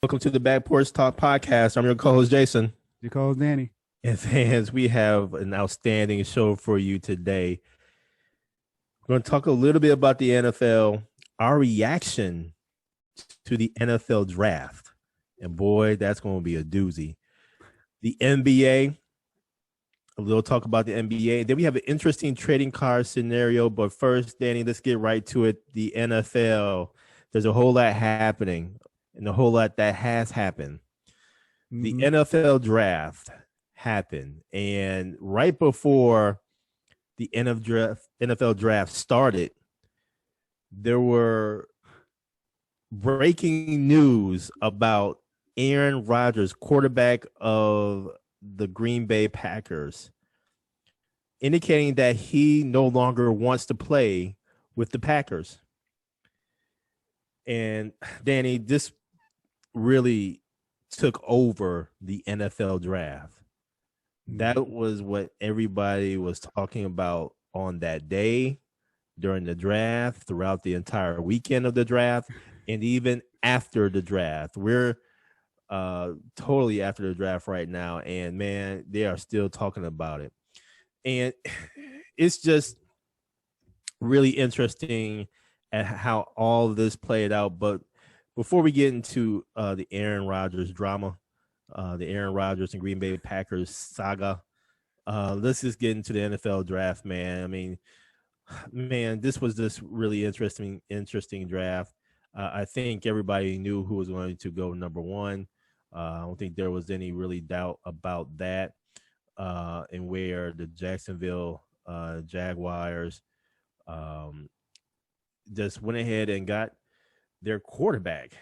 Welcome to the Back Porch Talk podcast. I'm your co-host Jason. Your co Danny. And fans, we have an outstanding show for you today. We're going to talk a little bit about the NFL, our reaction to the NFL draft. And boy, that's going to be a doozy. The NBA, a little talk about the NBA. Then we have an interesting trading card scenario. But first, Danny, let's get right to it. The NFL, there's a whole lot happening and a whole lot that has happened. The NFL draft happened, and right before the NFL draft started, there were breaking news about Aaron Rodgers, quarterback of the Green Bay Packers, indicating that he no longer wants to play with the Packers. And Danny, this really took over the NFL draft. That was what everybody was talking about on that day, during the draft, throughout the entire weekend of the draft, and even after the draft. We're totally after the draft right now, and man, they are still talking about it. And it's just really interesting at how all of this played out. But before we get into the Aaron Rodgers drama, the Aaron Rodgers and Green Bay Packers saga, let's just get into the NFL draft, man. I mean, man, this was this really interesting draft. I think everybody knew who was going to go number one. I don't think there was any really doubt about that. And where the Jacksonville Jaguars just went ahead and got their quarterback.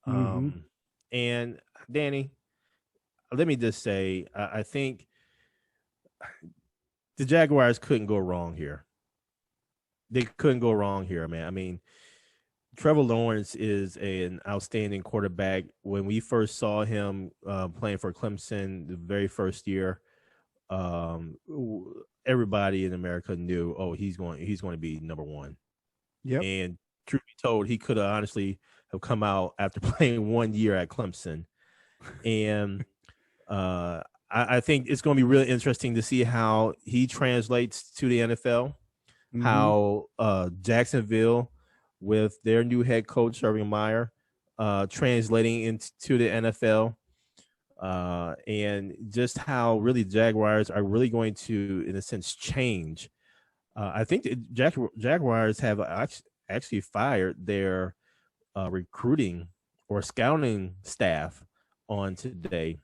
And Danny, let me just say, I think the Jaguars couldn't go wrong here. They couldn't go wrong here, man. I mean, Trevor Lawrence is an outstanding quarterback. When we first saw him playing for Clemson the very first year, everybody in America knew, oh, he's going to be number one. Yep. And truth be told, he could have honestly have come out after playing 1 year at Clemson. And I think it's going to be really interesting to see how he translates to the NFL, how Jacksonville, with their new head coach, Urban Meyer, translating into the NFL, and just how really Jaguars are really going to, in a sense, change. I think the Jaguars have actually fired their recruiting or scouting staff on today,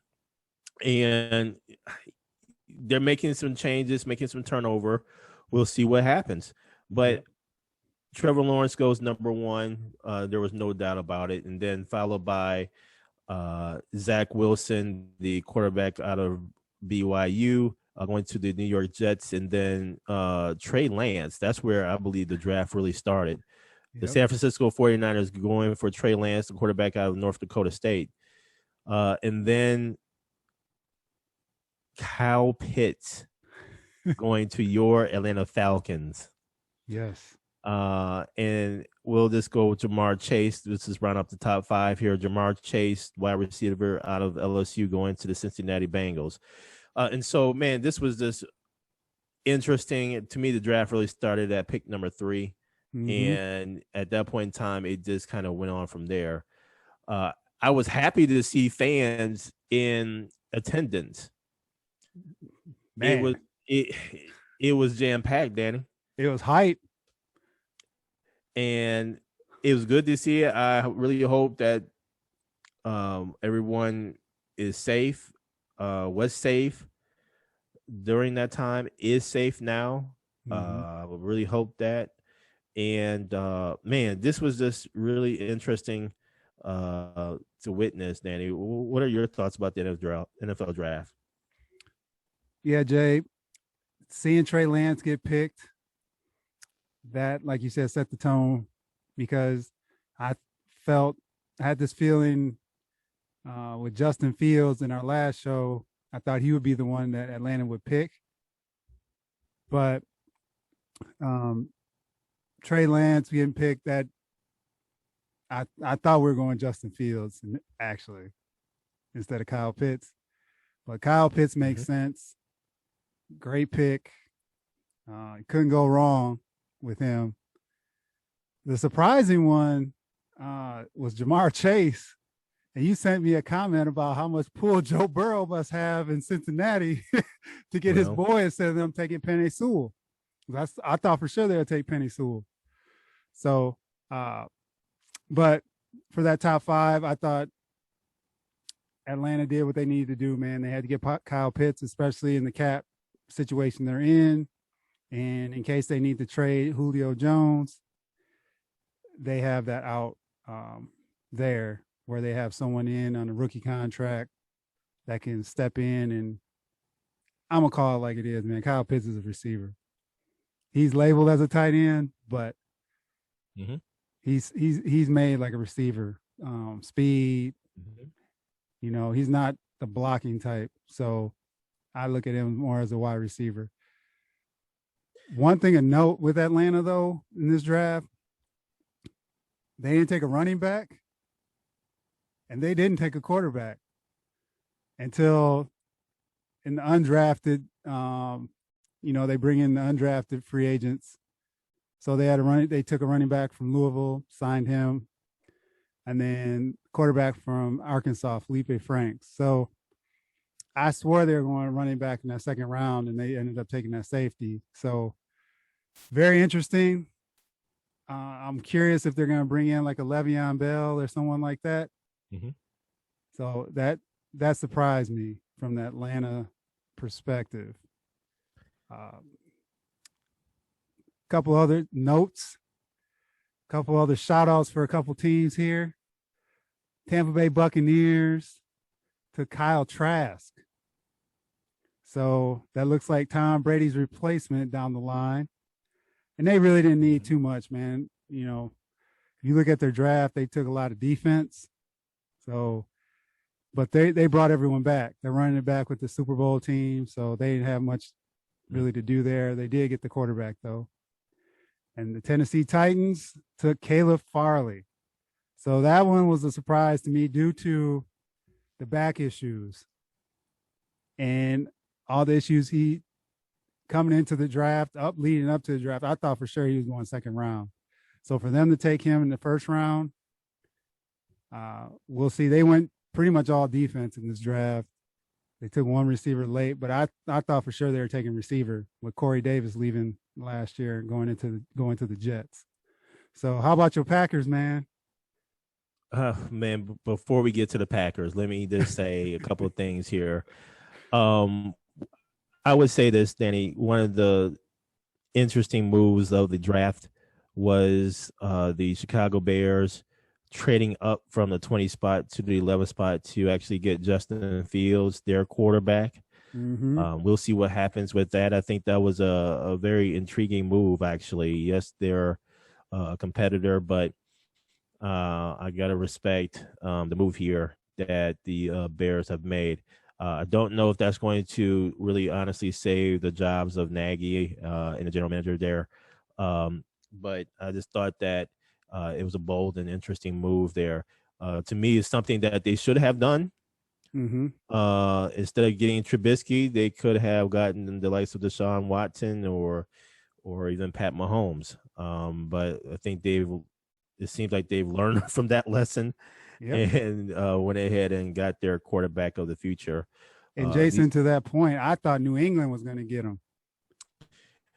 and they're making some changes, making some turnover. We'll see what happens. But Trevor Lawrence goes number one. There was no doubt about it. And then followed by Zach Wilson, the quarterback out of BYU, going to the New York Jets. And then Trey Lance. That's where I believe the draft really started. The San Francisco 49ers going for Trey Lance, the quarterback out of North Dakota State. And then Kyle Pitts going to your Atlanta Falcons. Yes. And we'll just go with Jamar Chase. This is round up the top five here. Jamar Chase, wide receiver out of LSU, going to the Cincinnati Bengals. And so, man, this was just interesting. To me, the draft really started at pick number 3. And at that point in time, it just kind of went on from there. I was happy to see fans in attendance. Man. It was jam-packed, Danny. It was hype. And it was good to see it. I really hope that everyone is safe, was safe during that time, is safe now. I would really hope that. And, man, this was just really interesting to witness, Danny. What are your thoughts about the NFL draft? Yeah, Jay, seeing Trey Lance get picked, that, like you said, set the tone, because I had this feeling with Justin Fields in our last show. I thought he would be the one that Atlanta would pick. But Trey Lance getting picked, that I thought we were going Justin Fields actually instead of Kyle Pitts, but Kyle Pitts makes Mhm. sense. Great pick. Couldn't go wrong with him. The surprising one was Jamar Chase. And you sent me a comment about how much pull Joe Burrow must have in Cincinnati to get his Well, boy instead of them taking Penny Sewell. I thought for sure they would take Penny Sewell. So, uh, but for that top five, I thought Atlanta did what they needed to do, man. They had to get Kyle Pitts, especially in the cap situation they're in. And in case they need to trade Julio Jones, they have that out there where they have someone in on a rookie contract that can step in. And I'm going to call it like it is, man. Kyle Pitts is a receiver. He's labeled as a tight end, but mm-hmm. he's made like a receiver. Speed, Mm-hmm. he's not the blocking type. So I look at him more as a wide receiver. One thing to note with Atlanta, though, in this draft, they didn't take a running back and they didn't take a quarterback until in the undrafted, they bring in the undrafted free agents. So they took a running back from Louisville, signed him, and then quarterback from Arkansas, Felipe Franks. So I swore they were going running back in that second round, and they ended up taking that safety. So very interesting. I'm curious if they're going to bring in like a Le'Veon Bell or someone like that. Mm-hmm. So that surprised me from the Atlanta perspective. Couple other notes, couple other shout outs for a couple teams here. Tampa Bay Buccaneers to Kyle Trask. So that looks like Tom Brady's replacement down the line. And they really didn't need too much, man. If you look at their draft, they took a lot of defense. So, but they brought everyone back. They're running it back with the Super Bowl team, so they didn't have much really to do there. They did get the quarterback, though. And the Tennessee Titans took Caleb Farley. So that one was a surprise to me due to the back issues and all the issues he coming into the draft, leading up to the draft. I thought for sure he was going second round. So for them to take him in the first round, we'll see. They went pretty much all defense in this draft. They took one receiver late, but I thought for sure they were taking receiver with Corey Davis leaving last year and going to the Jets. So how about your Packers, man? Man, before we get to the Packers, let me just say a couple of things here. I would say this, Danny. One of the interesting moves of the draft was the Chicago Bears trading up from the 20 spot to the 11 spot to actually get Justin Fields, their quarterback. Mm-hmm. We'll see what happens with that. I think that was a very intriguing move, actually. Yes, they're a competitor, but I got to respect the move here that the Bears have made. I don't know if that's going to really honestly save the jobs of Nagy and the general manager there. But I just thought that it was a bold and interesting move there. To me, it's something that they should have done. Mm-hmm. Instead of getting Trubisky, they could have gotten the likes of Deshaun Watson or even Pat Mahomes. But I think it seems like they've learned from that lesson. Yep. And went ahead and got their quarterback of the future. And Jason, to that point, I thought New England was going to get him.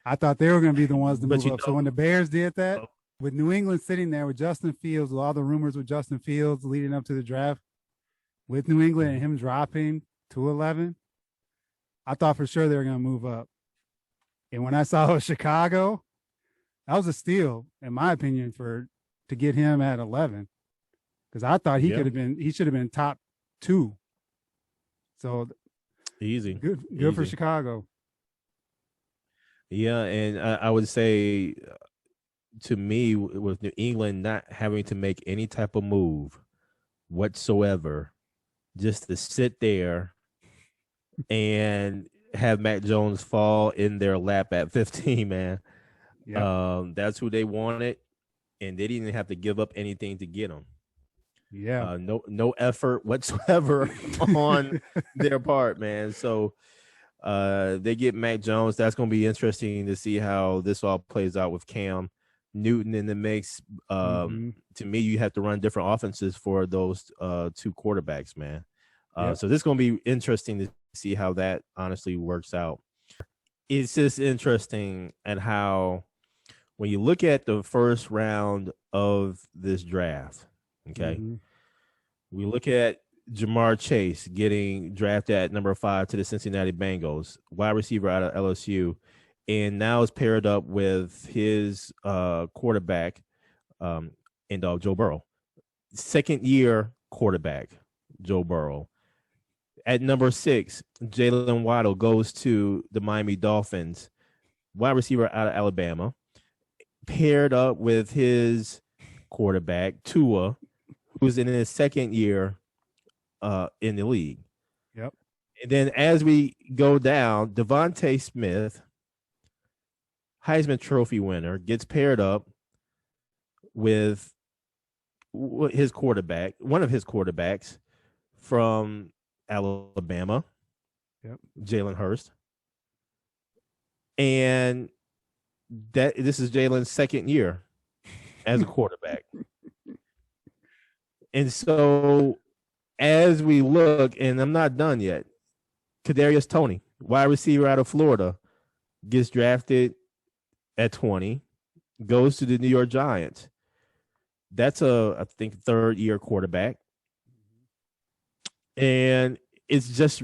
I thought they were going to be the ones to move up. So when the Bears did that, with New England sitting there with Justin Fields, with all the rumors with Justin Fields leading up to the draft, with New England and him dropping to 11, I thought for sure they were going to move up. And when I saw Chicago, that was a steal, in my opinion, to get him at 11. Because I thought he should have been top 2. So easy. Good for Chicago. Yeah, and I would say to me, with New England not having to make any type of move whatsoever, just to sit there and have Mac Jones fall in their lap at 15, man. Yep. That's who they wanted. and they didn't have to give up anything to get him. Yeah. No effort whatsoever on their part, man. So they get Mac Jones. That's going to be interesting to see how this all plays out with Cam Newton in the mix. To me, you have to run different offenses for those two quarterbacks, man. So this is going to be interesting to see how that honestly works out. It's just interesting at how when you look at the first round of this draft, okay, we look at Jamar Chase getting drafted at number 5 to the Cincinnati Bengals, wide receiver out of LSU, and now is paired up with his quarterback, Joe Burrow, second-year quarterback, Joe Burrow. At number 6, Jalen Waddle goes to the Miami Dolphins, wide receiver out of Alabama, paired up with his quarterback, Tua, who's in his second year in the league. Yep. And then as we go down, Devontae Smith, Heisman Trophy winner, gets paired up with his quarterback, one of his quarterbacks from Alabama, Jalen Hurst. And this is Jalen's second year as a quarterback. And so as we look, and I'm not done yet, Kadarius Toney, wide receiver out of Florida, gets drafted at 20, goes to the New York Giants. That's I think, third-year quarterback. And it's just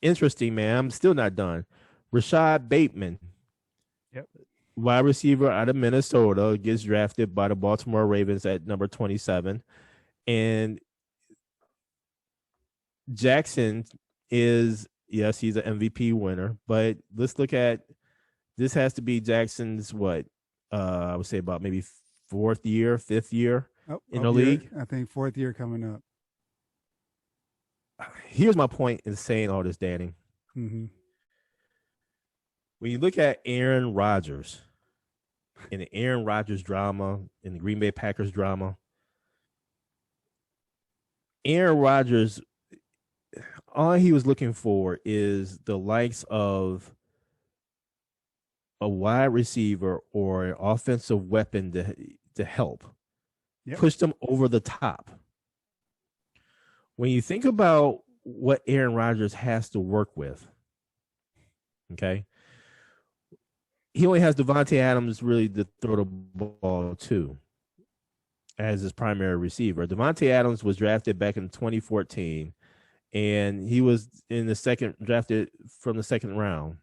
interesting, man. I'm still not done. Rashad Bateman, wide receiver out of Minnesota, gets drafted by the Baltimore Ravens at number 27. And Jackson is, yes, he's an MVP winner, but let's look at, this has to be Jackson's, I would say about maybe fifth year in the league. I think fourth year coming up. Here's my point in saying all this, Danny. When you look at Aaron Rodgers and the Aaron Rodgers drama and the Green Bay Packers drama, Aaron Rodgers, all he was looking for is the likes of a wide receiver or an offensive weapon to help push them over the top. When you think about what Aaron Rodgers has to work with, okay, he only has Devontae Adams really to throw the ball to as his primary receiver. Devontae Adams was drafted back in 2014, and he was drafted from the second round.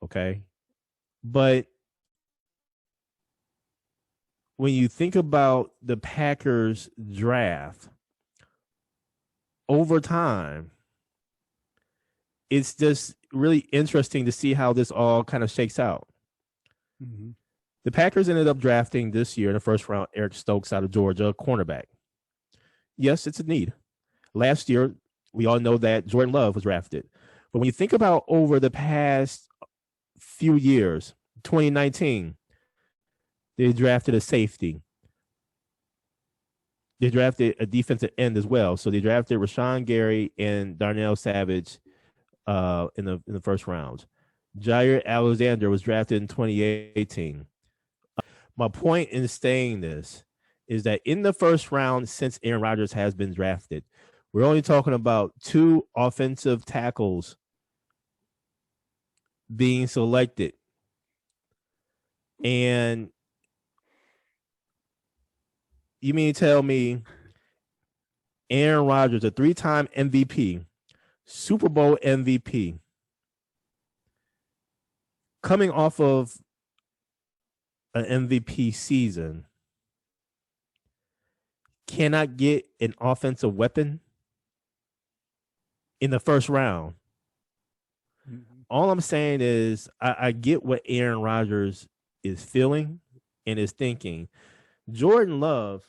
Okay. But when you think about the Packers draft over time, it's just really interesting to see how this all kind of shakes out. The Packers ended up drafting this year in the first round Eric Stokes out of Georgia, cornerback. Yes, it's a need. Last year, we all know that Jordan Love was drafted. But when you think about over the past few years, 2019, they drafted a safety. They drafted a defensive end as well. So they drafted Rashawn Gary and Darnell Savage in the first round. Jair Alexander was drafted in 2018. My point in saying this is that in the first round, since Aaron Rodgers has been drafted, we're only talking about 2 offensive tackles being selected. And you mean to tell me Aaron Rodgers, a 3-time MVP, Super Bowl MVP, coming off of an MVP season, cannot get an offensive weapon in the first round? All I'm saying is I get what Aaron Rodgers is feeling and is thinking. Jordan Love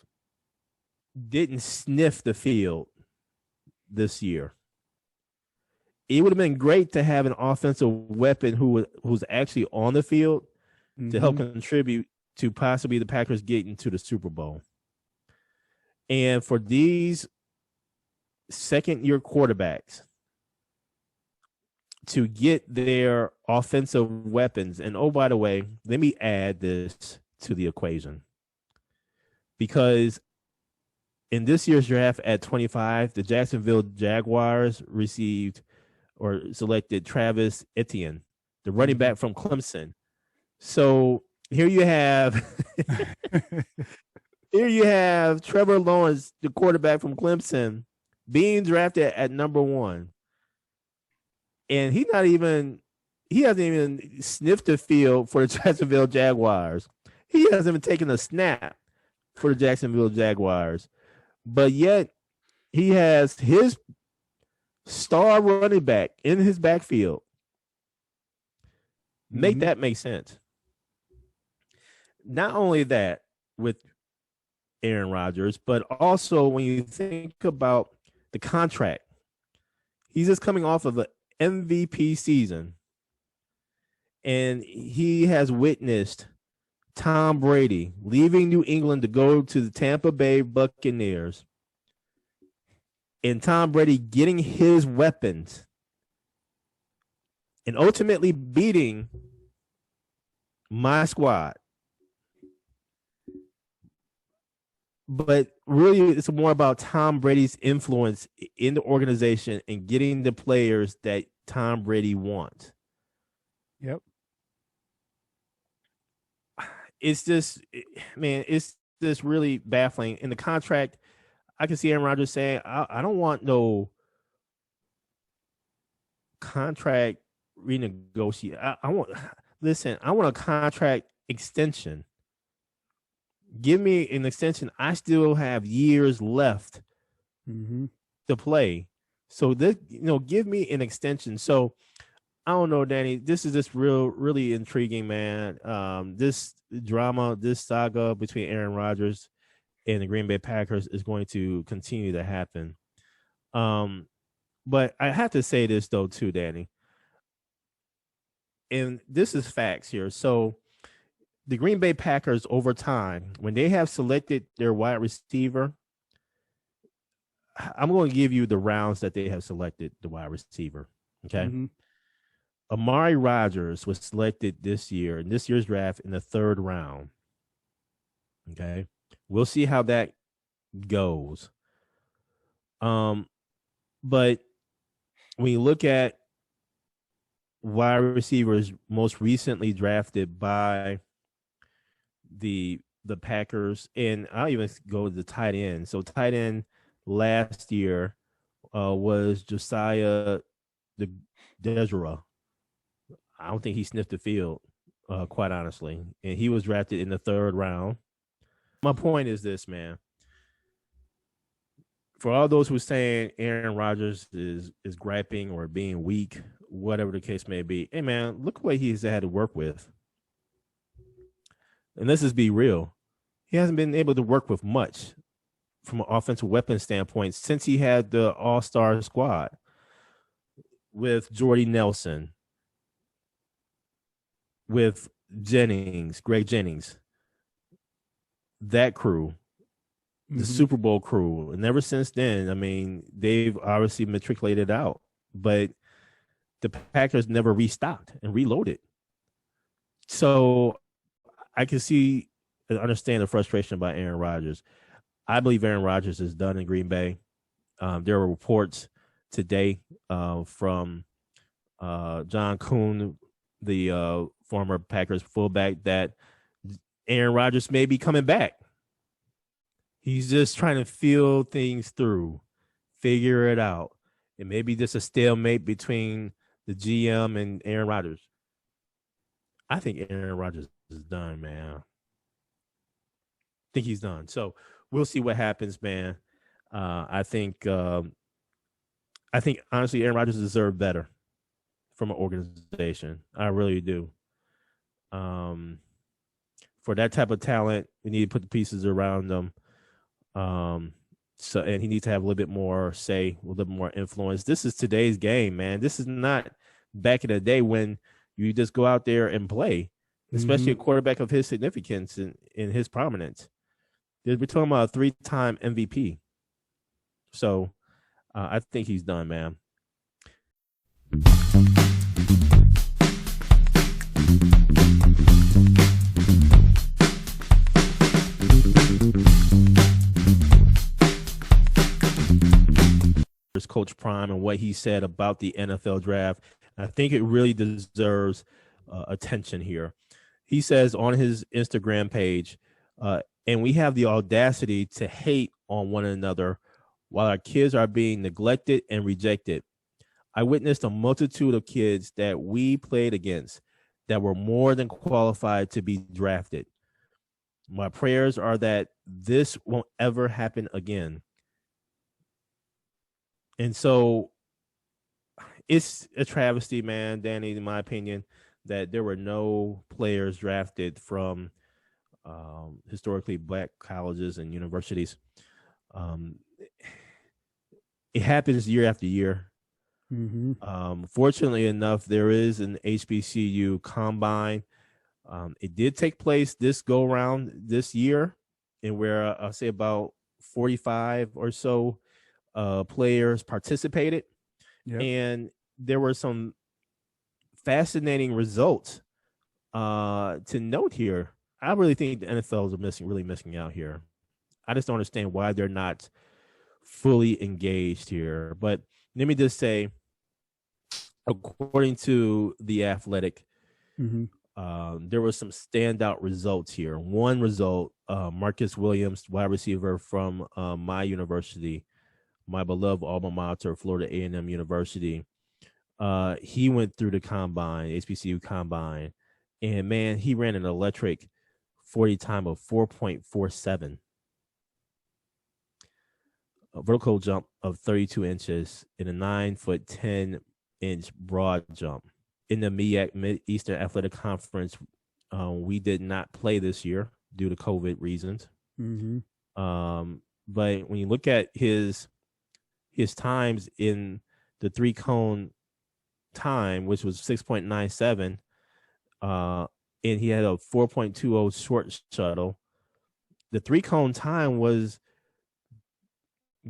didn't sniff the field this year. It would have been great to have an offensive weapon who's actually on the field to help contribute to possibly the Packers getting to the Super Bowl. And for these second-year quarterbacks to get their offensive weapons, and oh, by the way, let me add this to the equation. Because in this year's draft at 25, the Jacksonville Jaguars received or selected Travis Etienne, the running back from Clemson. So here you have Trevor Lawrence, the quarterback from Clemson, being drafted at number 1. And he hasn't even sniffed the field for the Jacksonville Jaguars. He hasn't even taken a snap for the Jacksonville Jaguars. But yet he has his star running back in his backfield. Make that make sense. Not only that with Aaron Rodgers, but also when you think about the contract, he's just coming off of an MVP season, and he has witnessed Tom Brady leaving New England to go to the Tampa Bay Buccaneers, and Tom Brady getting his weapons and ultimately beating my squad. But really, it's more about Tom Brady's influence in the organization and getting the players that Tom Brady wants. Yep. It's just really baffling. In the contract, I can see Aaron Rodgers saying, I don't want no contract renegotiate. I want a contract extension. Give me an extension. I still have years left to play. So give me an extension. So I don't know, Danny. This is just really intriguing, man. This drama, this saga between Aaron Rodgers and the Green Bay Packers is going to continue to happen. But I have to say this though, too, Danny. And this is facts here. So the Green Bay Packers over time, when they have selected their wide receiver, I'm going to give you the rounds that they have selected the wide receiver. Okay. Amari Rodgers was selected this year in this year's draft in the 3rd round. Okay. We'll see how that goes. But when you look at wide receivers most recently drafted by the Packers, and I'll even go to the tight end. So tight end last year was Josiah Desira. I don't think he sniffed the field, quite honestly. And he was drafted in the 3rd round. My point is this, man. For all those who are saying Aaron Rodgers is griping or being weak, whatever the case may be, hey, man, look what he's had to work with. And let's just be real. He hasn't been able to work with much from an offensive weapon standpoint since he had the all-star squad with Jordy Nelson, with Greg Jennings, that crew, the Super Bowl crew. And ever since then, I mean, they've obviously matriculated out, but the Packers never restocked and reloaded. So I can see and understand the frustration about Aaron Rodgers. I believe Aaron Rodgers is done in Green Bay. There were reports today from John Kuhn, the former Packers fullback, that Aaron Rodgers may be coming back. He's just trying to feel things through, figure it out. It may be just a stalemate between the GM and Aaron Rodgers. I think Aaron Rodgers is done, man. I think he's done. So we'll see what happens, man. I think honestly, Aaron Rodgers deserves better from an organization. I really do. For that type of talent, we need to put the pieces around them. So, and he needs to have a little bit more say, a little bit more influence. This is today's game, man. This is not back in the day when you just go out there and play. especially a quarterback of his significance and his prominence. We're talking about a 3-time MVP. So I think he's done, man. Coach Prime and what he said about the NFL draft. I think it really deserves attention here. He says on his Instagram page, and we have the audacity to hate on one another while our kids are being neglected and rejected. I witnessed a multitude of kids that we played against that were more than qualified to be drafted. My prayers are that this won't ever happen again. And so it's a travesty, man, Danny, in my opinion, that there were no players drafted from historically black colleges and universities. It happens year after year. Fortunately enough, there is an HBCU combine. It did take place this go around this year, and where I'll say about 45 or so players participated. Yep. And there were some fascinating results to note here. I really think the NFL is really missing out here. I just don't understand why they're not fully engaged here. But let me just say, according to The Athletic, there were some standout results here. One result, Marcus Williams, wide receiver from my university, my beloved alma mater, Florida A&M University. He went through the combine, HBCU combine, and man, he ran an electric 40 time of 4.47. A vertical jump of 32 inches and a 9-foot 10-inch broad jump. In the MEAC, Mid-Eastern Athletic Conference, we did not play this year due to COVID reasons. But when you look at his times in the 3-cone time, which was 6.97, and he had a 4.20 short shuttle. The 3-cone time was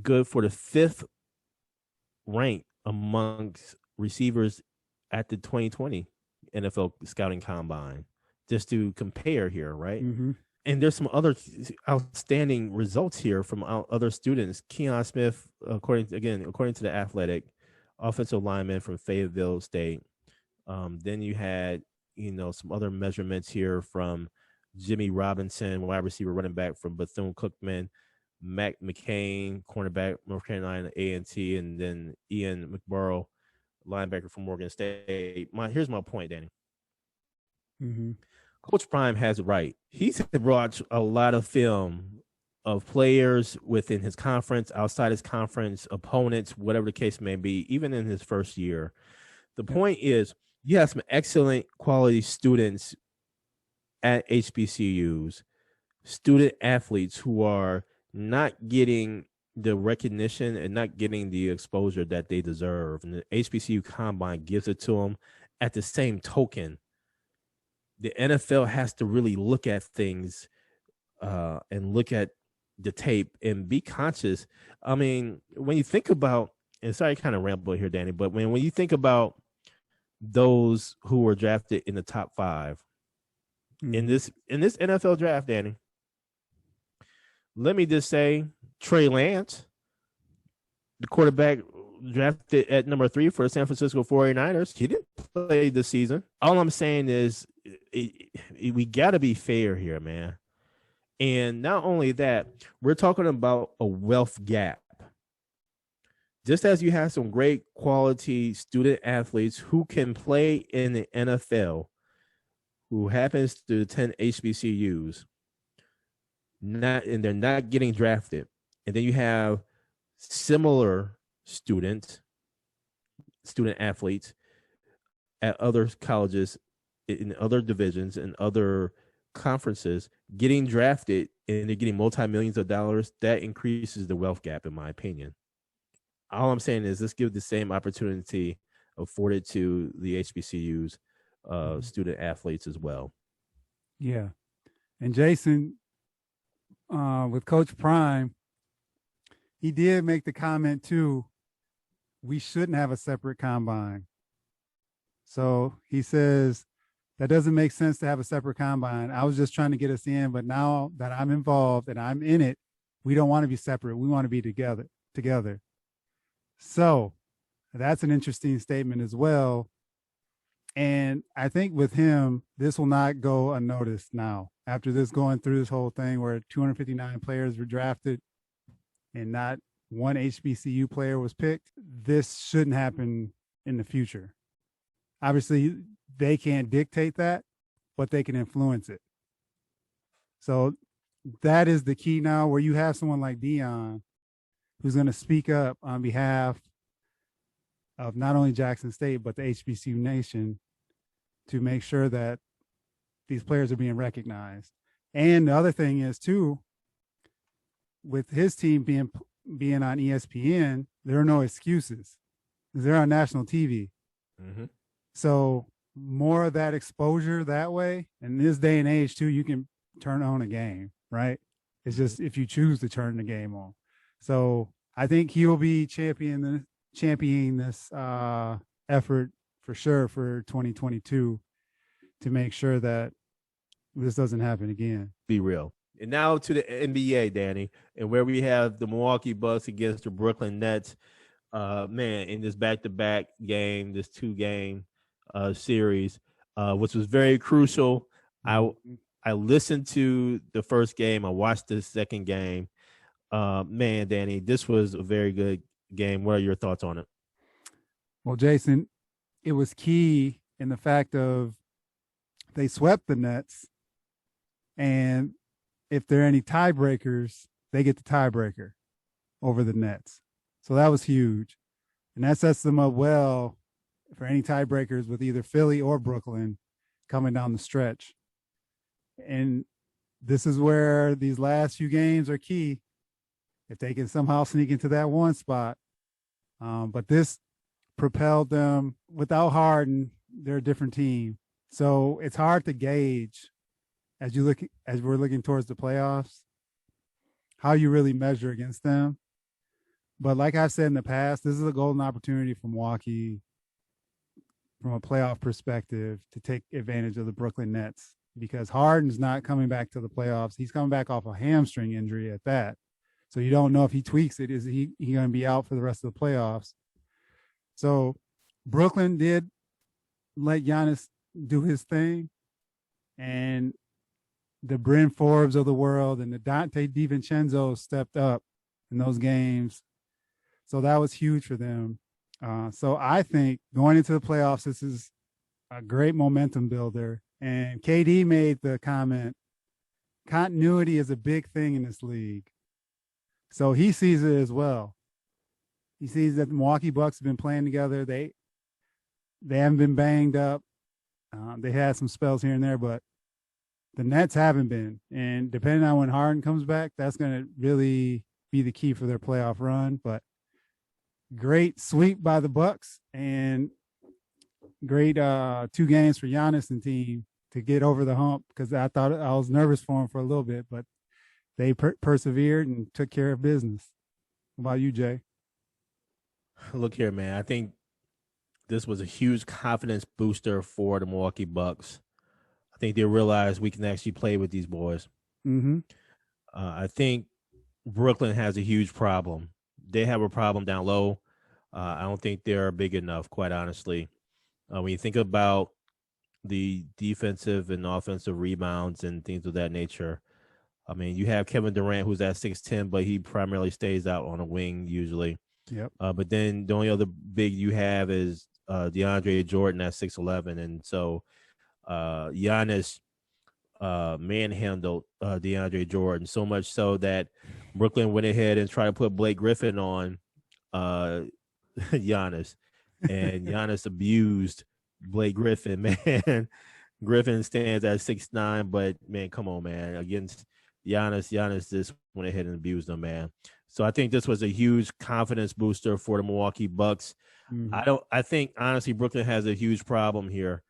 good for the 5th rank amongst receivers at the 2020 NFL Scouting Combine, just to compare here, right? And there's some other outstanding results here from other students. Keon Smith, according to The Athletic, offensive lineman from Fayetteville State. Then you had, some other measurements here from Jimmy Robinson, wide receiver, running back from Bethune-Cookman, Mac McCain, cornerback, North Carolina A&T, and then Ian McBurrow, linebacker from Morgan State. Here's my point, Danny. Coach Prime has it right. He's brought a lot of film of players within his conference, outside his conference, opponents, whatever the case may be, even in his first year. The point is, you have some excellent quality students at HBCUs, student athletes who are not getting the recognition and not getting the exposure that they deserve. And the HBCU Combine gives it to them. At the same token, the NFL has to really look at things and look at the tape and be conscious. I mean, when you think about, and sorry, I kind of ramble here, Danny, but when you think about those who were drafted in the top 5 in this NFL draft, Danny, let me just say, Trey Lance, the quarterback drafted at number 3 for the San Francisco 49ers, he didn't play this season. All I'm saying is we got to be fair here, man. And not only that, we're talking about a wealth gap. Just as you have some great quality student athletes who can play in the NFL, who happens to attend HBCUs, and they're not getting drafted. And then you have similar student athletes at other colleges, in other divisions, and other conferences getting drafted, and they're getting multi-millions of dollars. That increases the wealth gap, in my opinion. All I'm saying is let's give the same opportunity afforded to the HBCUs student athletes as well. Yeah. And Jason, with Coach Prime, he did make the comment too, we shouldn't have a separate combine. So he says that doesn't make sense to have a separate combine. I was just trying to get us in, but now that I'm involved and I'm in it, we don't want to be separate. We want to be together. So that's an interesting statement as well. And I think with him, this will not go unnoticed now. After this going through this whole thing where 259 players were drafted and not one HBCU player was picked, this shouldn't happen in the future. Obviously, they can't dictate that, but they can influence it. So that is the key now, where you have someone like Dion who's going to speak up on behalf of not only Jackson State, but the HBCU nation to make sure that these players are being recognized. And the other thing is, too, with his team being on ESPN, there are no excuses. They're on national TV. Mm-hmm. So more of that exposure that way. In this day and age, too, you can turn on a game, right? It's just if you choose to turn the game on. So I think he will be championing this effort for sure for 2022 to make sure that this doesn't happen again. Be real. And now to the NBA, Danny, and where we have the Milwaukee Bucks against the Brooklyn Nets. Man, in this back-to-back game, this 2-game series, which was very crucial. I listened to the first game. I watched the second game. Man, Danny, this was a very good game. What are your thoughts on it? Well, Jason, it was key in the fact of they swept the Nets, and if there are any tiebreakers, they get the tiebreaker over the Nets. So that was huge. And that sets them up well for any tiebreakers with either Philly or Brooklyn coming down the stretch. And this is where these last few games are key, if they can somehow sneak into that one spot. But this propelled them. Without Harden, they're a different team. So it's hard to gauge as we're looking towards the playoffs, how you really measure against them. But like I've said in the past, this is a golden opportunity for Milwaukee from a playoff perspective to take advantage of the Brooklyn Nets, because Harden's not coming back to the playoffs. He's coming back off a hamstring injury at that. So you don't know if he tweaks it. Is he going to be out for the rest of the playoffs? So Brooklyn did let Giannis do his thing. And the Bryn Forbes of the world and the Dante DiVincenzo stepped up in those games. So that was huge for them. So I think going into the playoffs, this is a great momentum builder. And KD made the comment, continuity is a big thing in this league. So he sees it as well. He sees that the Milwaukee Bucks have been playing together. They haven't been banged up. They had some spells here and there, but the Nets haven't been. And depending on when Harden comes back, that's going to really be the key for their playoff run. But great sweep by the Bucks and great 2 games for Giannis and team to get over the hump, because I thought I was nervous for him for a little bit, but they persevered and took care of business. What about you, Jay? Look here, man. I think this was a huge confidence booster for the Milwaukee Bucks. I think they realized we can actually play with these boys. Mm-hmm. I think Brooklyn has a huge problem. They have a problem down low. I don't think they're big enough, quite honestly. When you think about the defensive and offensive rebounds and things of that nature, I mean, you have Kevin Durant, who's at 6'10", but he primarily stays out on a wing usually. Yep. But then the only other big you have is DeAndre Jordan at 6'11", and so Giannis manhandled DeAndre Jordan so much so that Brooklyn went ahead and tried to put Blake Griffin on Giannis, and Giannis abused Blake Griffin. Man, Griffin stands at 6'9", but man, come on, man, against Giannis just went ahead and abused him, man. So I think this was a huge confidence booster for the Milwaukee Bucks. Mm-hmm. I think honestly Brooklyn has a huge problem here.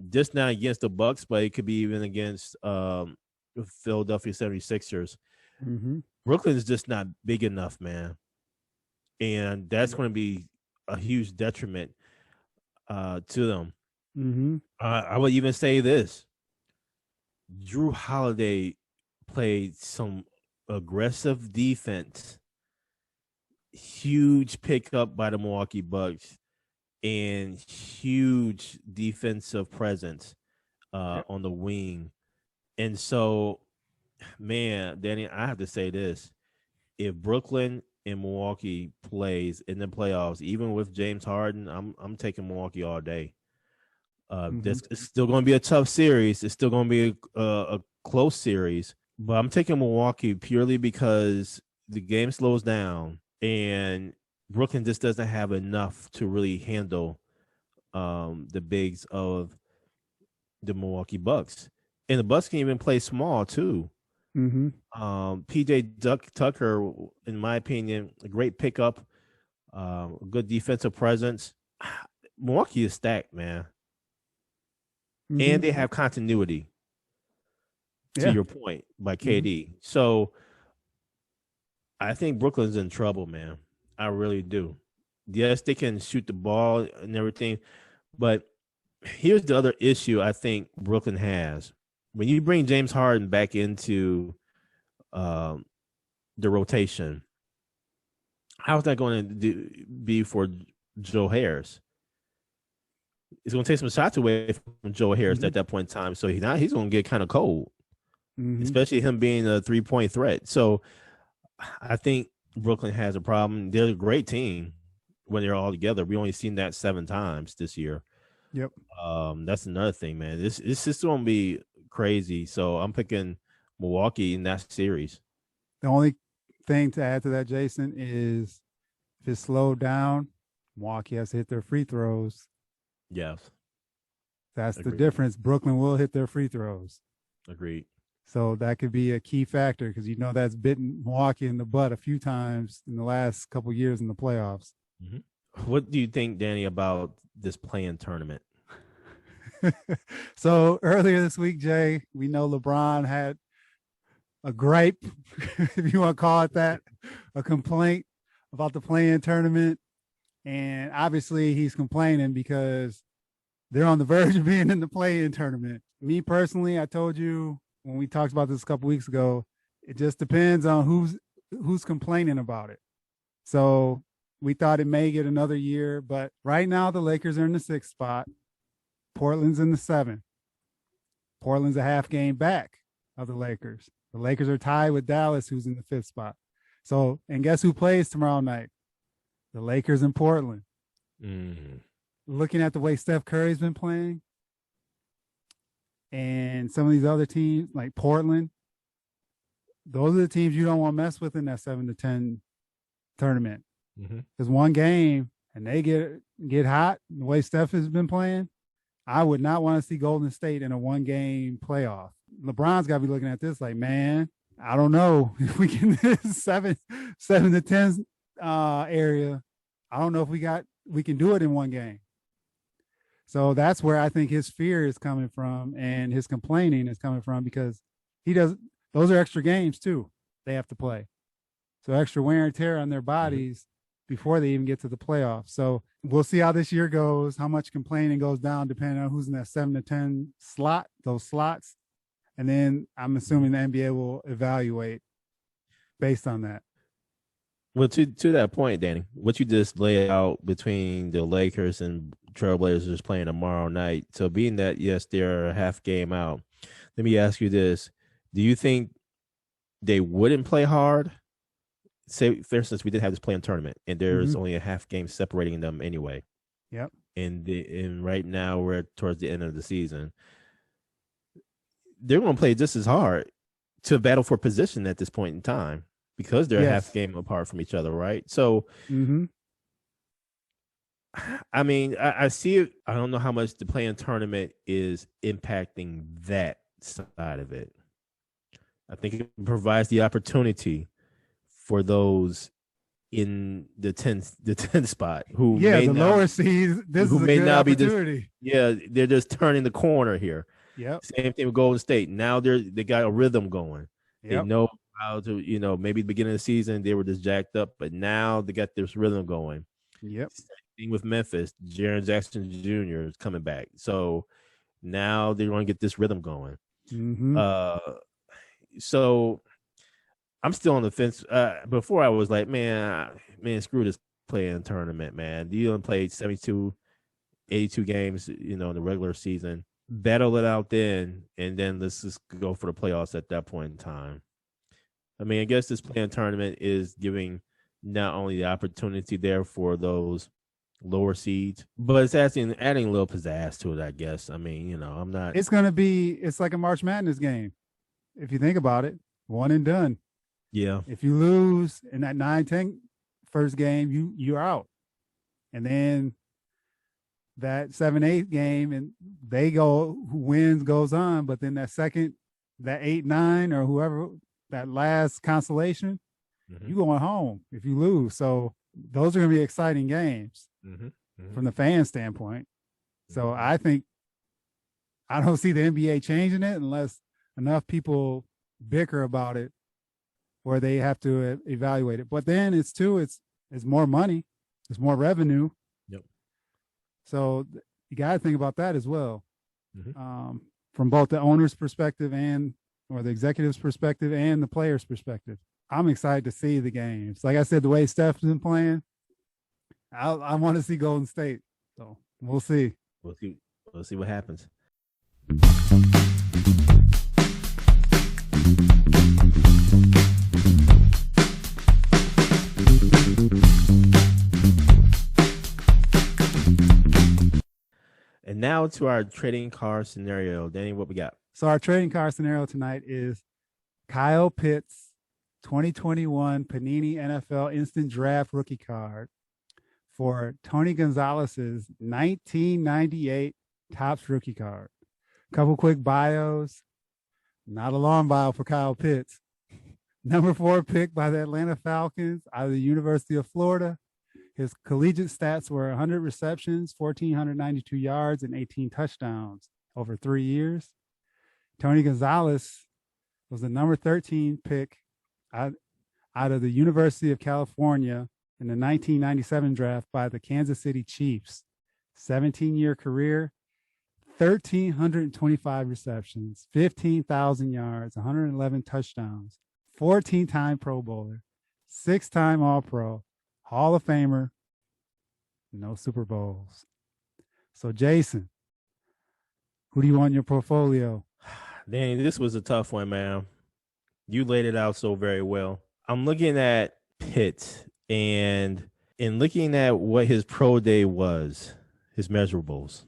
Just not against the Bucks, but it could be even against Philadelphia 76ers. Mm-hmm. Brooklyn's just not big enough, man. And that's going to be a huge detriment to them. Mm-hmm. I would even say this. Drew Holiday played some aggressive defense. Huge pickup by the Milwaukee Bucks and huge defensive presence on the wing. And so, man, Danny, I have to say this. If Brooklyn and Milwaukee plays in the playoffs, even with James Harden, I'm taking Milwaukee all day. It's still going to be a tough series. It's still going to be a close series, but I'm taking Milwaukee purely because the game slows down and Brooklyn just doesn't have enough to really handle the bigs of the Milwaukee Bucks. And the Bucks can even play small too. Mm-hmm. PJ Tucker, in my opinion, a great pickup, good defensive presence. Milwaukee is stacked, man. Mm-hmm. And they have continuity, to your point, by KD. Mm-hmm. So I think Brooklyn's in trouble, man. I really do. Yes, they can shoot the ball and everything, but here's the other issue I think Brooklyn has. When you bring James Harden back into the rotation, how's that going to be for Joe Harris? It's going to take some shots away from Joe Harris at that point in time. So now he's going to get kind of cold, especially him being a 3-point threat. So I think Brooklyn has a problem. They're a great team when they're all together. We only seen that 7 times this year. Yep. That's another thing, man. This is going to be crazy. So I'm picking Milwaukee in that series. The only thing to add to that, Jason, is if it's slowed down, Milwaukee has to hit their free throws. Yes. That's the difference. Brooklyn will hit their free throws. Agreed. So that could be a key factor because that's bitten Milwaukee in the butt a few times in the last couple of years in the playoffs. Mm-hmm. What do you think, Danny, about this play-in tournament? So earlier this week, Jay, we know LeBron had a gripe, if you want to call it that, a complaint about the play-in tournament. And obviously he's complaining because they're on the verge of being in the play-in tournament. Me personally, I told you when we talked about this a couple weeks ago, it just depends on who's complaining about it. So we thought it may get another year, but right now the Lakers are in the 6th spot. Portland's in the 7th. Portland's a half game back of the Lakers. The Lakers are tied with Dallas, who's in the 5th spot. So, and guess who plays tomorrow night? The Lakers in Portland. Mm-hmm. Looking at the way Steph Curry's been playing and some of these other teams like Portland, those are the teams you don't want to mess with in that 7-10 tournament. Because one game and they get hot the way Steph has been playing, I would not want to see Golden State in a 1-game playoff. LeBron's got to be looking at this like, man, I don't know if we can 7-10 area. I don't know if we can do it in 1 game. So that's where I think his fear is coming from and his complaining is coming from because those are extra games too. They have to play. So extra wear and tear on their bodies before they even get to the playoffs. So we'll see how this year goes, how much complaining goes down depending on who's in that 7-10 slot, those slots. And then I'm assuming the NBA will evaluate based on that. Well, to that point, Danny, what you just laid out between the Lakers and Trailblazers playing tomorrow night. So being that, yes, they're a half game out, let me ask you this. Do you think they wouldn't play hard? Say, for instance, we did have this play-in tournament, and there's only a half game separating them anyway. Yep. And right now we're towards the end of the season. They're going to play just as hard to battle for position at this point in time because they're a half game apart from each other, right? So, I mean, I see it. I don't know how much the play-in tournament is impacting that side of it. I think it provides the opportunity for those in the 10th spot who Yeah, may the not lower seeds. This who is a may good not be opportunity. they're just turning the corner here. Yep. Same thing with Golden State. Now they got a rhythm going. They Yep. know how to, maybe the beginning of the season they were just jacked up, but now they got this rhythm going. Yep. Same thing with Memphis. Jaren Jackson Jr. is coming back. So now they're going to get this rhythm going. Mm-hmm. So I'm still on the fence. Before I was like, man, screw this playing tournament, man. You only played 72, 82 games, in the regular season. Battle it out then, and then let's just go for the playoffs at that point in time. I mean, I guess this playing tournament is giving not only the opportunity there for those lower seeds, but it's adding a little pizzazz to it, I guess. I mean, I'm not. It's like a March Madness game. If you think about it, one and done. Yeah. If you lose in that 9-10 first game, you're out. And then that 7-8 game, and they go, who wins goes on. But then that 8-9 or whoever, that last consolation, you going home if you lose. So those are going to be exciting games from the fan standpoint. So I don't see the NBA changing it unless enough people bicker about it where they have to evaluate it. But then it's more money, it's more revenue. Yep. So you got to think about that as well, from both the owner's perspective or the executive's perspective and the player's perspective. I'm excited to see the games. Like I said, the way Steph's been playing, I want to see Golden State. So we'll see. We'll see what happens. And now to our trading card scenario. Danny, what we got? So our trading card scenario tonight is Kyle Pitts 2021 Panini NFL Instant Draft rookie card for Tony Gonzalez's 1998 Topps rookie card. Couple quick bios. Not a long bio for Kyle Pitts. Number 4 pick by the Atlanta Falcons out of the University of Florida. His collegiate stats were 100 receptions, 1,492 yards, and 18 touchdowns over 3 years. Tony Gonzalez was the number 13 pick out of the University of California in the 1997 draft by the Kansas City Chiefs. 17-year career, 1,325 receptions, 15,000 yards, 111 touchdowns, 14-time Pro Bowler, 6-time All-Pro, Hall of Famer, no Super Bowls. So, Jason, who do you want in your portfolio? Danny, this was a tough one, man. You laid it out so very well. I'm looking at Pitt and looking at what his pro day was, his measurables.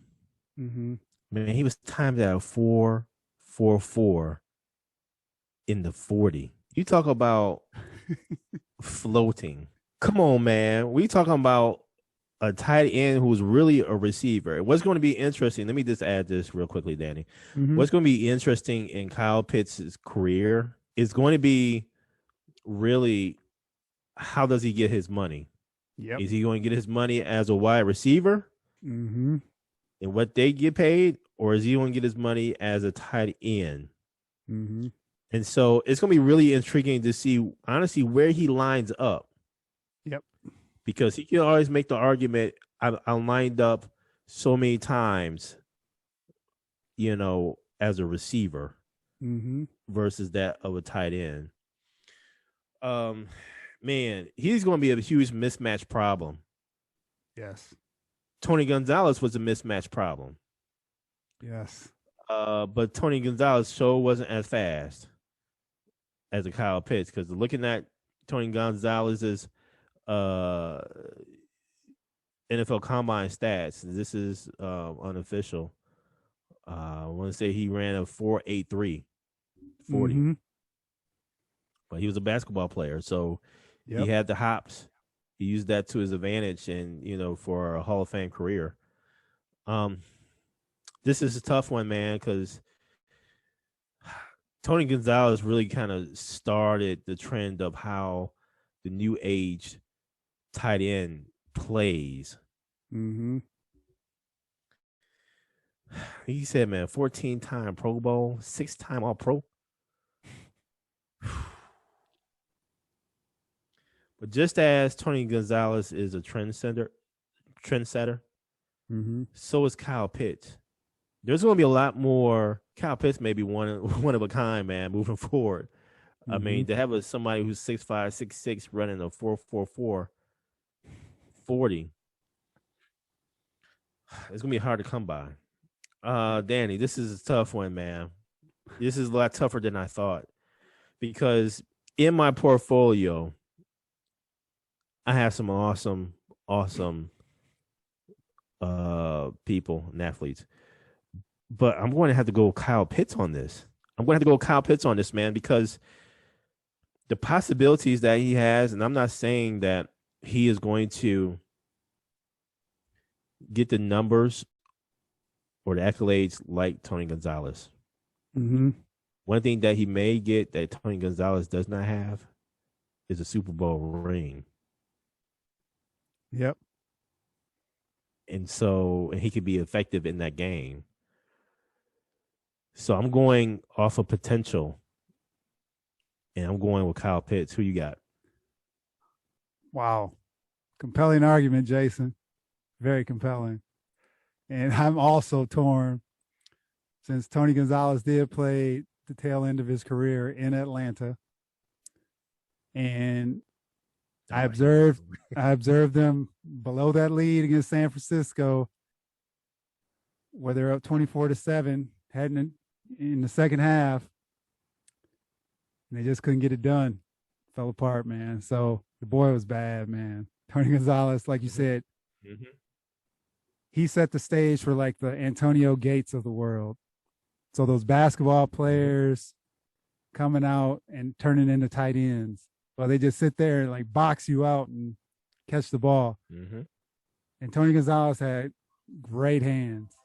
Man, he was timed at 4.44 in the 40. You talk about floating. Come on, man. We talking about a tight end who's really a receiver. What's going to be interesting, let me just add this real quickly, Danny. What's going to be interesting in Kyle Pitts' career is going to be really how does he get his money? Yep. Is he going to get his money as a wide receiver and what they get paid, or is he going to get his money as a tight end? And so it's going to be really intriguing to see, honestly, where he lines up. Yep. Because he can always make the argument, I lined up so many times, as a receiver versus that of a tight end. Man, he's going to be a huge mismatch problem. Yes. Tony Gonzalez was a mismatch problem. Yes. But Tony Gonzalez sure wasn't as fast as a Kyle Pitts, because looking at Tony Gonzalez's NFL Combine stats, this is unofficial. I want to say he ran a 4.83 40. But he was a basketball player, so he had the hops. He used that to his advantage, and for a Hall of Fame career. This is a tough one, man, because Tony Gonzalez really kind of started the trend of how the new age tight end plays. Mm-hmm. He said, man, 14-time Pro Bowl, 6-time All Pro. But just as Tony Gonzalez is a trendsetter, Mm-hmm. so is Kyle Pitts. There's going to be a lot more. Kyle Pitts may be one of a kind, man, moving forward. I mean, to have somebody who's 6'5", 6'6", running a 4.44 40, it's gonna be hard to come by. Danny, this is a tough one, man. This is a lot tougher than I thought, because in my portfolio, I have some awesome people and athletes, but I'm going to have to go Kyle Pitts on this. Man, because the possibilities that he has, and I'm not saying that he is going to get the numbers or the accolades like Tony Gonzalez. Mm-hmm. One thing that he may get that Tony Gonzalez does not have is a Super Bowl ring. Yep. And he could be effective in that game. So I'm going off of potential, and I'm going with Kyle Pitts. Who you got? Wow. Compelling argument, Jason. Very compelling. And I'm also torn, since Tony Gonzalez did play the tail end of his career in Atlanta. And I observed them below that lead against San Francisco, where they're up 24-7, heading in the second half. And they just couldn't get it done. Fell apart, man. So the boy was bad, man. Tony Gonzalez, like you said, he set the stage for like the Antonio Gates of the world. So those basketball players coming out and turning into tight ends. Well, they just sit there and like box you out and catch the ball. And Tony Gonzalez had great hands.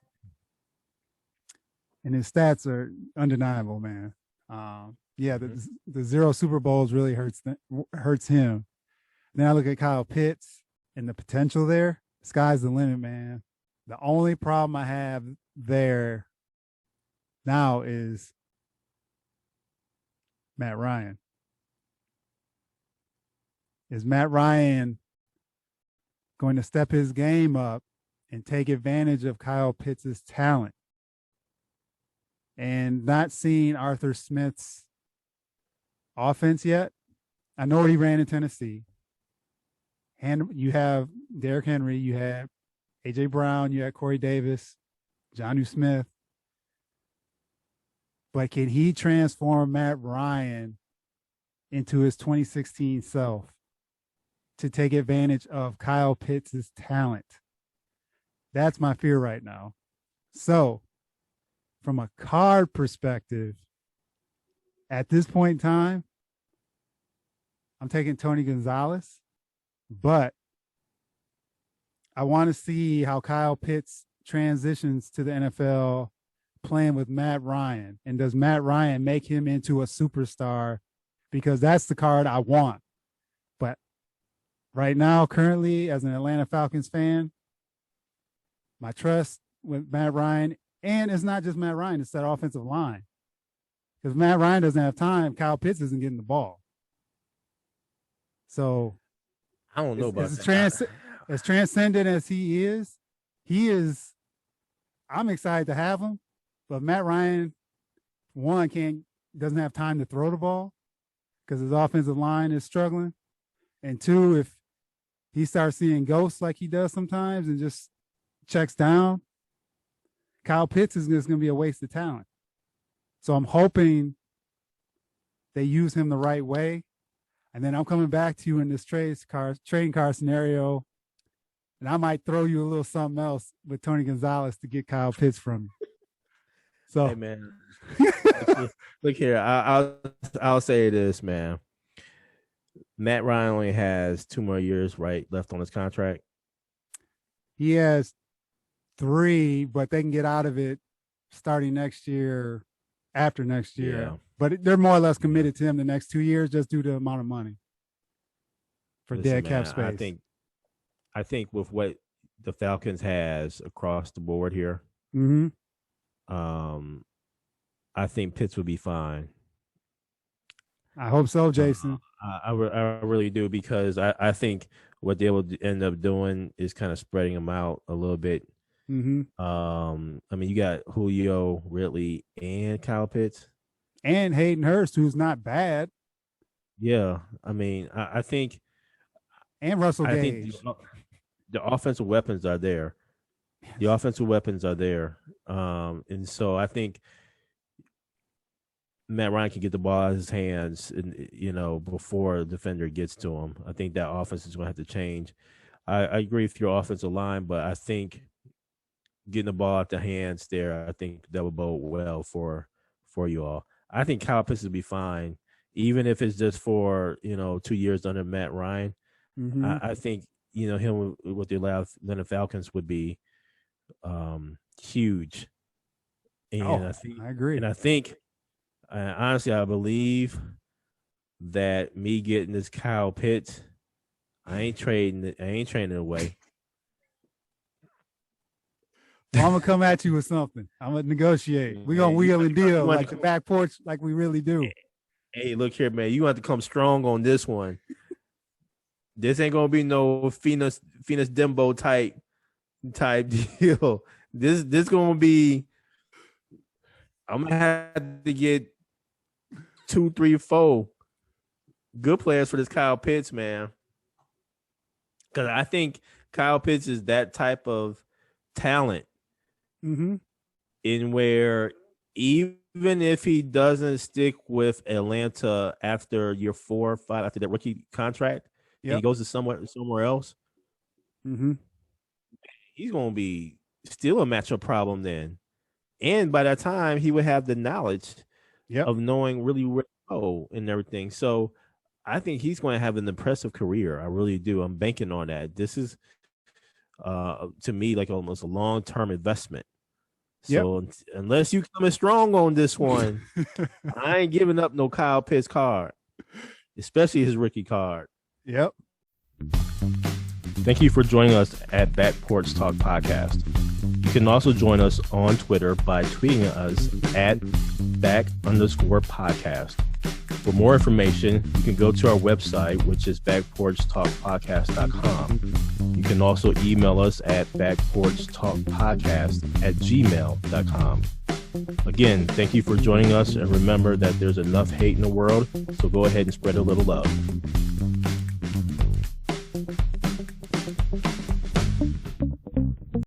And his stats are undeniable, man. The 0 Super Bowls really hurts him. Then I look at Kyle Pitts and the potential there. Sky's the limit, man. The only problem I have there now is Matt Ryan. Is Matt Ryan going to step his game up and take advantage of Kyle Pitts' talent? And not seeing Arthur Smith's offense yet. I know what he ran in Tennessee. And you have Derrick Henry, you have A.J. Brown, you had Corey Davis, Jonnu Smith. But can he transform Matt Ryan into his 2016 self to take advantage of Kyle Pitts' talent? That's my fear right now. So, from a card perspective, at this point in time, I'm taking Tony Gonzalez, but I want to see how Kyle Pitts transitions to the NFL playing with Matt Ryan. And does Matt Ryan make him into a superstar? Because that's the card I want. But right now, currently, as an Atlanta Falcons fan, my trust with Matt Ryan, and it's not just Matt Ryan, it's that offensive line. Because Matt Ryan doesn't have time, Kyle Pitts isn't getting the ball. So I don't know about that. As transcendent as he is, I'm excited to have him. But Matt Ryan, one, doesn't have time to throw the ball because his offensive line is struggling. And two, if he starts seeing ghosts like he does sometimes and just checks down, Kyle Pitts is just going to be a waste of talent. So I'm hoping they use him the right way. And then I'm coming back to you in this trading card scenario, and I might throw you a little something else with Tony Gonzalez to get Kyle Pitts from you. So, hey man, look here. I'll say this, man. Matt Ryan only has 2 more years left on his contract. He has 3, but they can get out of it starting next year, after next year. Yeah. But they're more or less committed to him the next 2 years just due to the amount of money for dead cap space. I think with what the Falcons has across the board here, Mm-hmm. I think Pitts would be fine. I hope so, Jason. I really do, because I think what they will end up doing is kind of spreading them out a little bit. Mm-hmm. I mean, you got Julio, Ridley, and Kyle Pitts. And Hayden Hurst, who's not bad. Yeah, I mean, I think, And Russell I Gage. think the offensive weapons are there. The offensive weapons are there, and so I think Matt Ryan can get the ball out of his hands, and before a defender gets to him. I think that offense is going to have to change. I agree with your offensive line, but I think getting the ball out the hands there, I think that would bode well for you all. I think Kyle Pitts will be fine, even if it's just for 2 years under Matt Ryan. Mm-hmm. I think him with the Atlanta Falcons would be huge, and I agree. And I think, honestly, I believe that me getting this Kyle Pitts, I ain't trading it away. Well, I'm gonna come at you with something. I'm gonna negotiate. We're gonna wheel and deal like the back porch, like we really do. Hey, look here, man. You have to come strong on this one. This ain't gonna be no Phoenix Dembo type deal. This gonna be. I'm gonna have to get 2, 3, 4 good players for this Kyle Pitts, man. Because I think Kyle Pitts is that type of talent, mm-hmm. in where even if he doesn't stick with Atlanta after year 4 or 5, after that rookie contract, and he goes to somewhere else, mm-hmm. he's gonna be still a matchup problem then. And by that time, he would have the knowledge of knowing really where to go and everything. So I think he's going to have an impressive career. I really do. I'm banking on that. This is, to me, like almost a long-term investment. So unless you coming strong on this one, I ain't giving up no Kyle Pitts card, especially his rookie card. Yep. Thank you for joining us at Back Porch Talk Podcast. You can also join us on Twitter by tweeting us at @back_podcast. For more information, you can go to our website, which is backporchtalkpodcast.com. You can also email us at backporchtalkpodcast@gmail.com. Again, thank you for joining us, and remember that there's enough hate in the world, so go ahead and spread a little love.